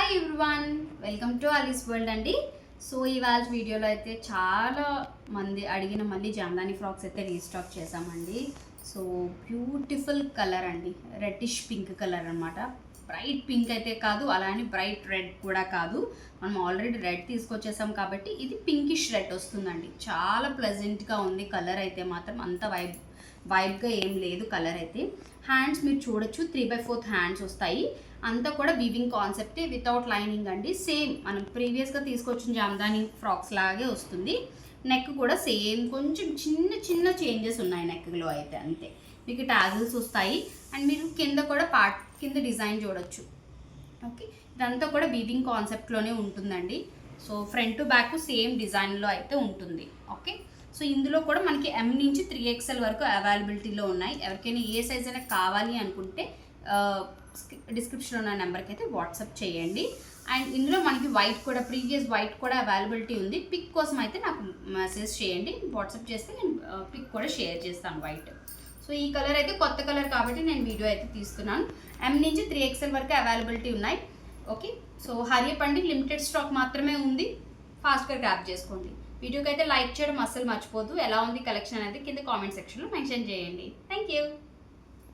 Hi everyone, welcome to Alice world అండి. So ఇవాళ వీడియోలో అయితే చాలా మంది అడిగిన మళ్ళీ జామ్దాని ఫ్రాక్స్ అయితే రీస్టాక్ చేసామండి. సో బ్యూటిఫుల్ కలర్ అండి, రెడ్డిష్ పింక్ కలర్ అనమాట. బ్రైట్ పింక్ అయితే కాదు, అలానే బ్రైట్ రెడ్ కూడా కాదు. మనం ఆల్రెడీ రెడ్ తీసుకొచ్చేసాం కాబట్టి ఇది పింకిష్ రెడ్ వస్తుందండి. చాలా ప్లెజెంట్గా ఉంది కలర్ అయితే, మాత్రం అంత వైబ్గా ఏం లేదు కలర్ అయితే. హ్యాండ్స్ మీరు చూడొచ్చు, 3/4 హ్యాండ్స్ వస్తాయి. అంతా కూడా వీవింగ్ కాన్సెప్టే, వితౌట్ లైనింగ్ అండి. సేమ్ మనం ప్రీవియస్గా తీసుకొచ్చిన జామ్దాని ఫ్రాక్స్ లాగే వస్తుంది. నెక్ కూడా సేమ్, కొంచెం చిన్న చిన్న చేంజెస్ ఉన్నాయి నెక్లో అయితే, అంతే. మీకు టాజిల్స్ వస్తాయి అండ్ మీరు కింద కూడా కింద డిజైన్ చూడొచ్చు. ఓకే, ఇదంతా కూడా వీవింగ్ కాన్సెప్ట్లోనే ఉంటుందండి. So front to back same డిజైన్లో అయితే ఉంటుంది. ఓకే, సో ఇందులో కూడా మనకి M నుంచి 3XL వరకు అవైలబిలిటీలో ఉన్నాయి. ఎవరికైనా ఏ సైజ్ అయినా కావాలి అనుకుంటే డిస్క్రిప్షన్లో ఉన్న నెంబర్కి అయితే వాట్సాప్ చేయండి. అండ్ ఇందులో మనకి వైట్ కూడా, ప్రీవియస్ వైట్ కూడా అవైలబిలిటీ ఉంది. పిక్ కోసం అయితే నాకు మెసేజ్ చేయండి, వాట్సాప్ చేస్తే నేను పిక్ కూడా షేర్ చేస్తాను వైట్. సో ఈ కలర్ అయితే కొత్త కలర్ కాబట్టి నేను వీడియో అయితే తీస్తున్నాను. M నుంచి 3XL వరకు అవైలబిలిటీ ఉన్నాయి. ఓకే, సో హరి అప్ అండి, లిమిటెడ్ స్టాక్ మాత్రమే ఉంది, ఫాస్ట్గా గ్రాప్ చేసుకోండి. వీడియోకి అయితే లైక్ చేయడం అస్సలు మర్చిపోద్దు. ఎలా ఉంది కలెక్షన్ అనేది కింద కామెంట్ సెక్షన్లో మెన్షన్ చేయండి. Thank you.